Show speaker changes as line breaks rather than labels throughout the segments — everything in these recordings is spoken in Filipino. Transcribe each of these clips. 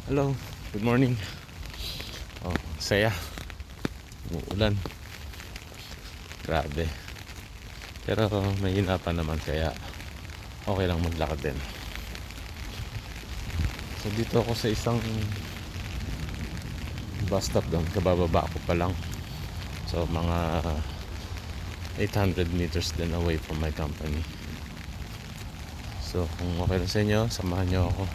Hello, good morning. Oh, saya. Umuulan. Grabe. Pero mahina pa naman kaya okay lang maglakad din. So dito ako sa isang bus stop doon. Kabababa ko pa lang. So mga 800 meters din away from my company. So kung okay lang sa inyo, samahan nyo ako.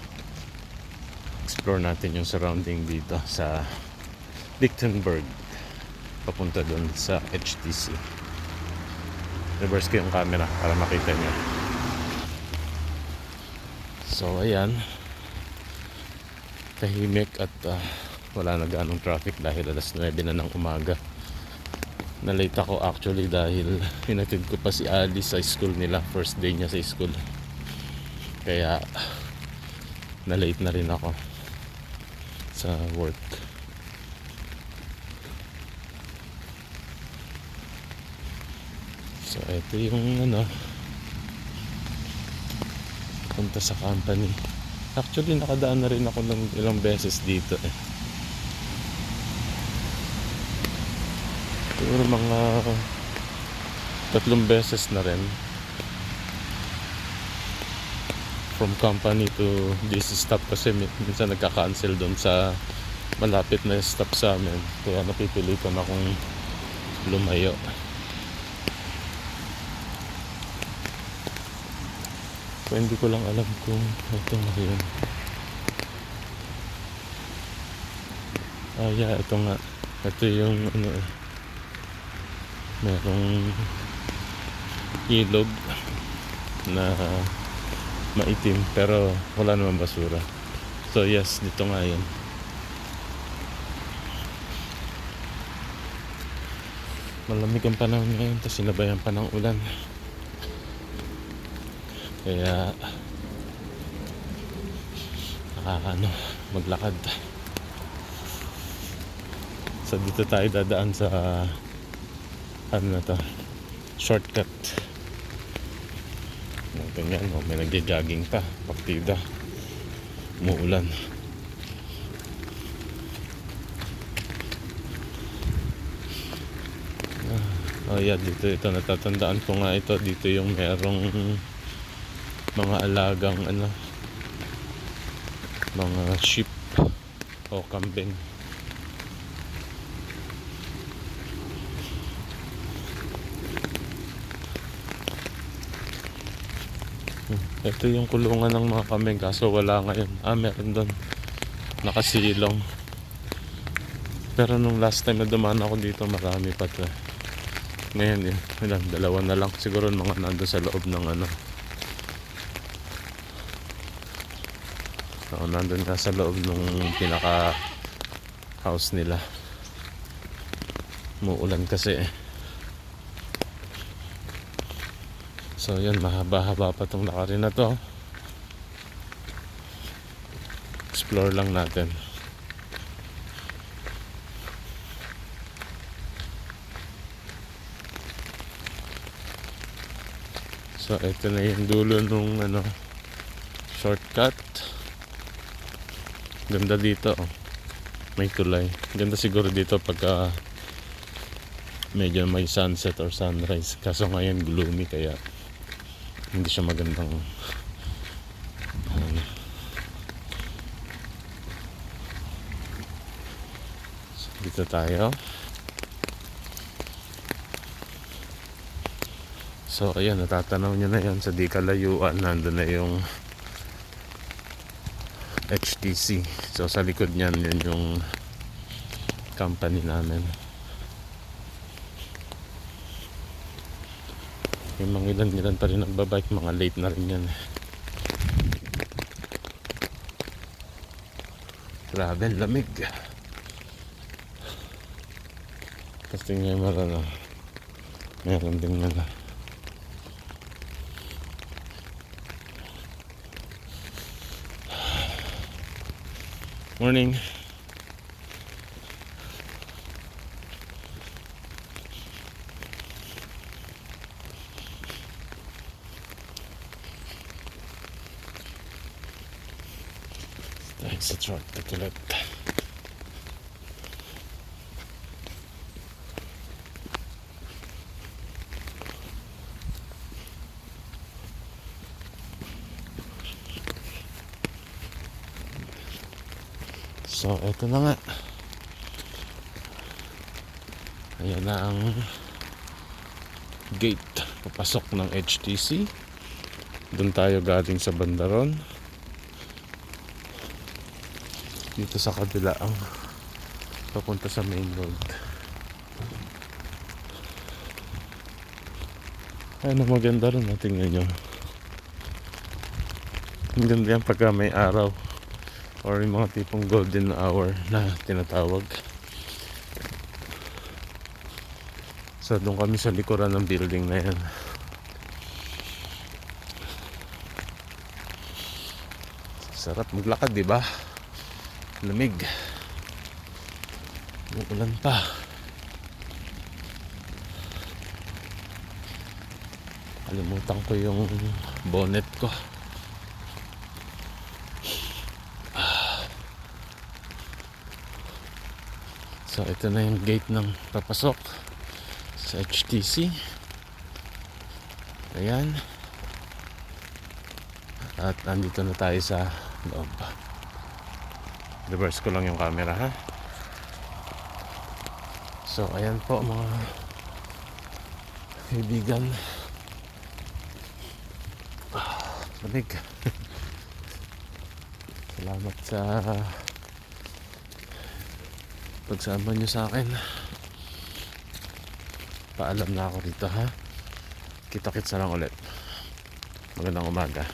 Explore natin yung surrounding dito sa Lichtenberg. Papunta doon sa HTC. Reverse ko yung camera para makita nyo. So ayan, tahimik at wala na ganong traffic dahil alas 9 na ng umaga. Na-late ako actually dahil hinatid ko pa si Ali sa school nila. First day niya sa school. Kaya na-late na rin ako sa work. So ito yung punta sa company. Actually nakadaan na rin ako ng ilang beses dito eh. Siguro mga 3 beses na rin. From company to this stop kasi minsan nagka-cancel doon sa malapit na stop sa amin. Kaya napipilitan akong lumayo. So hindi ko lang alam kung ito na yun. Yeah, ito nga. Ito yung merong ilog na maitim pero wala naman basura. So yes, dito nga yun. Malamig ang panahon ngayon, tapos sinabayan pa ng ulan. Kaya maglakad. So dito tayo dadaan sa shortcut. Ganyan, may nagja-jogging pa, partida. Umuulan. Oh yeah, dito ito natatandaan ko nga ito. Dito yung merong mga alagang mga sheep o kambing. Ito yung kulungan ng mga kambing kaso wala ngayon. Meron doon nakasilong. Pero nung last time na dumaan ako dito marami pa to. Ngayon dalawa na lang siguro mga nandun sa loob ng nandun nga sa loob ng pinaka house nila. Muulan kasi eh. So yan, mahaba-haba pa tong lakarin na to. Explore lang natin. So ito na yung dulo nung shortcut. Ganda dito may tulay. Ganda siguro dito pagka medyo may sunset or sunrise. Kaso ngayon gloomy kaya hindi siya magandang so, dito tayo. So ayan, natatanaw nyo na yan sa di kalayuan. Nandun na yung HTC. So sa likod nyan, yun yung company namin. Yung mga ilan pa rin nagbabike. Mga late na rin yan. Grabe, lamig. Tapos tingnan mo meron din morning. Dahil sa shortcut ulit. So, eto na nga. Ayan na ang gate papasok ng HTC. Doon tayo galing sa Bandaron. Dito sa kabila ang papunta sa main road. Ano maganda rin, tingnan nyo. Ang ganda yan pagka may araw or yung mga tipong golden hour na tinatawag. So doon kami sa likuran ng building na yan. Sarap maglakad, di ba? Lamig. Uulan pa. Kalimutan ko yung bonnet ko. So ito na yung gate ng papasok sa HTC. Ayan. At nandito na tayo sa loob. Reverse ko lang yung camera, ha. So ayan po mga kaibigan. Lamig. Salamat sa pagsama nyo sa akin. Paalam na ako dito, ha. Kita-kits na lang ulit. Magandang umaga.